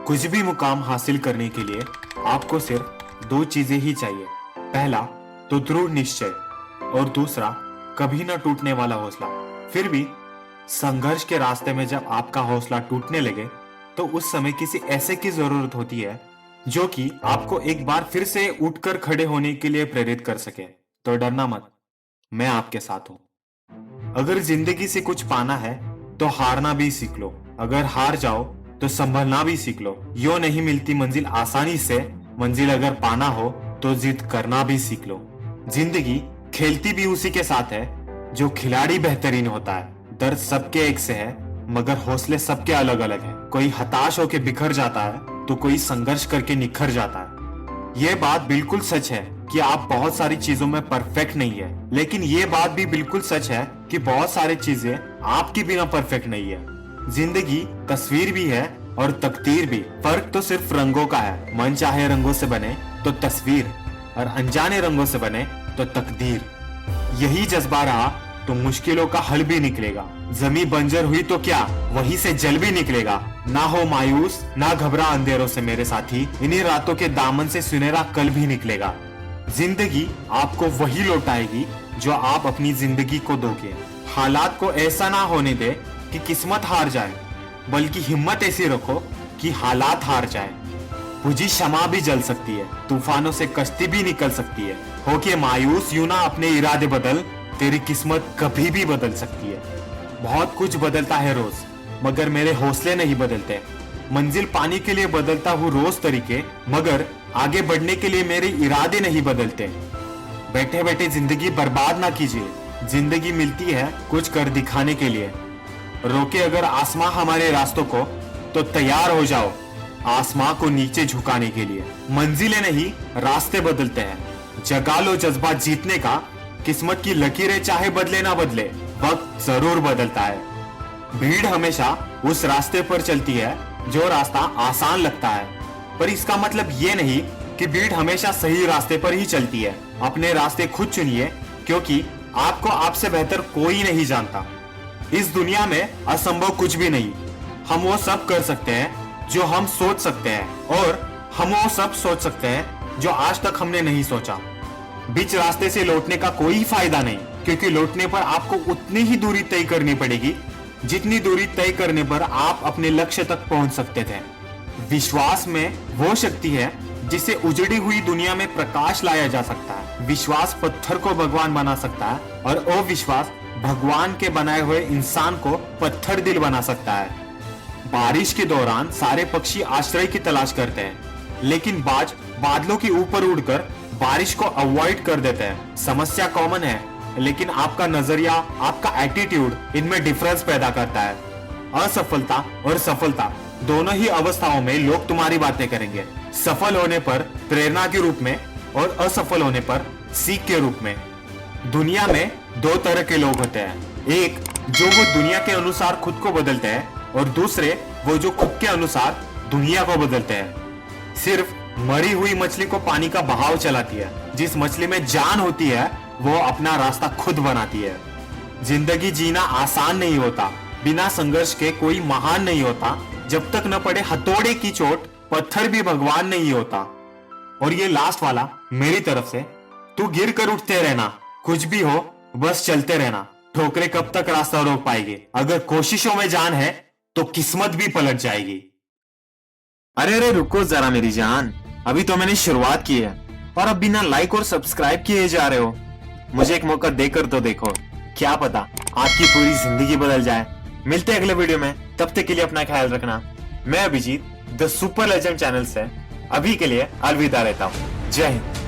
कुछ भी मुकाम हासिल करने के लिए आपको सिर्फ दो चीजें ही चाहिए। पहला तो दृढ़ निश्चय और दूसरा कभी न टूटने वाला हौसला। फिर भी संघर्ष के रास्ते में जब आपका हौसला टूटने लगे तो उस समय किसी ऐसे की जरूरत होती है जो कि आपको एक बार फिर से उठकर खड़े होने के लिए प्रेरित कर सके। तो डरना मत, मैं आपके साथ हूं। अगर जिंदगी से कुछ पाना है तो हारना भी सीख लो। अगर हार जाओ तो संभलना भी सीख लो। यो नहीं मिलती मंजिल आसानी से, मंजिल अगर पाना हो तो जिद करना भी सीख लो। जिंदगी खेलती भी उसी के साथ है जो खिलाड़ी बेहतरीन होता है। दर्द सबके एक से है मगर हौसले सबके अलग अलग हैं। कोई हताश होकर बिखर जाता है तो कोई संघर्ष करके निखर जाता है। यह बात बिल्कुल सच है कि आप बहुत सारी चीजों में परफेक्ट नहीं है, लेकिन ये बात भी बिल्कुल सच है कि बहुत सारी चीजें आपके बिना परफेक्ट नहीं है। जिंदगी तस्वीर भी है और तकदीर भी। फर्क तो सिर्फ रंगों का है। मन चाहे रंगों से बने तो तस्वीर और अनजाने रंगों से बने तो तकदीर। यही जज्बा रहा तो मुश्किलों का हल भी निकलेगा। जमीन बंजर हुई तो क्या, वहीं से जल भी निकलेगा। ना हो मायूस, ना घबरा अंधेरों से मेरे साथी, इन्हीं रातों के दामन से सुनहरा कल भी निकलेगा। जिंदगी आपको वही लौटाएगी जो आप अपनी जिंदगी को दोगे। हालात को ऐसा ना होने दे कि किस्मत हार जाए, बल्कि हिम्मत ऐसी रखो कि हालात हार जाए। बुझी शमा भी जल सकती है, तूफानों से कश्ती भी निकल सकती है। होके मायूस यूं ना अपने इरादे बदल, तेरी किस्मत कभी भी बदल सकती है। बहुत कुछ बदलता है रोज, मगर मेरे हौसले नहीं बदलते। मंजिल पाने के लिए बदलता हूँ रोज तरीके, मगर आगे बढ़ने के लिए मेरे इरादे नहीं बदलते। बैठे बैठे जिंदगी बर्बाद ना कीजिए। जिंदगी मिलती है कुछ कर दिखाने के लिए। रोके अगर आसमां हमारे रास्तों को तो तैयार हो जाओ आसमां को नीचे झुकाने के लिए। मंजिलें नहीं रास्ते बदलते हैं। जगा लो जज्बा जीतने का। किस्मत की लकीरें चाहे बदले ना बदले, वक्त जरूर बदलता है। भीड़ हमेशा उस रास्ते पर चलती है जो रास्ता आसान लगता है, पर इसका मतलब ये नहीं कि भीड़ हमेशा सही रास्ते पर ही चलती है। अपने रास्ते खुद चुनिए, क्योंकि आपको आपसे बेहतर कोई नहीं जानता। इस दुनिया में असंभव कुछ भी नहीं। हम वो सब कर सकते हैं जो हम सोच सकते हैं, और हम वो सब सोच सकते हैं जो आज तक हमने नहीं सोचा। बीच रास्ते से लौटने का कोई फायदा नहीं, क्योंकि लौटने पर आपको उतनी ही दूरी तय करनी पड़ेगी जितनी दूरी तय करने पर आप अपने लक्ष्य तक पहुंच सकते थे। विश्वास में वो शक्ति है जिसे उजड़ी हुई दुनिया में प्रकाश लाया जा सकता है। विश्वास पत्थर को भगवान बना सकता है, और अविश्वास भगवान के बनाए हुए इंसान को पत्थर दिल बना सकता है। बारिश के दौरान सारे पक्षी आश्रय की तलाश करते हैं, लेकिन बाज बादलों के ऊपर उड़कर बारिश को अवॉइड कर देते हैं। समस्या कॉमन है, लेकिन आपका नजरिया, आपका एटीट्यूड इनमें डिफरेंस पैदा करता है। असफलता और सफलता दोनों ही अवस्थाओं में लोग तुम्हारी बातें करेंगे। सफल होने पर प्रेरणा के रूप में और असफल होने पर सीख के रूप में। दुनिया में दो तरह के लोग होते हैं, एक जो वो दुनिया के अनुसार खुद को बदलते हैं, और दूसरे वो जो खुद के अनुसार दुनिया को बदलते हैं। सिर्फ मरी हुई मछली को पानी का बहाव चलाती है। जिस मछली में जान होती है वो अपना रास्ता खुद बनाती है। जिंदगी जीना आसान नहीं होता, बिना संघर्ष के कोई महान नहीं होता। जब तक न पड़े हथौड़े की चोट, पत्थर भी भगवान नहीं होता। और ये लास्ट वाला मेरी तरफ से, तू गिर कर उठते रहना, कुछ भी हो बस चलते रहना। ठोकरें कब तक रास्ता रोक पाएगी? अगर कोशिशों में जान है तो किस्मत भी पलट जाएगी। अरे अरे रुको जरा मेरी जान, अभी तो मैंने शुरुआत की है और अब बिना लाइक और सब्सक्राइब किए जा रहे हो। मुझे एक मौका देकर तो देखो, क्या पता आपकी पूरी जिंदगी बदल जाए। मिलते हैं अगले वीडियो में, तब तक के लिए अपना ख्याल रखना। मैं Abhijeet the super legend channel से अभी के लिए अलविदा लेता हूँ। जय हिंद।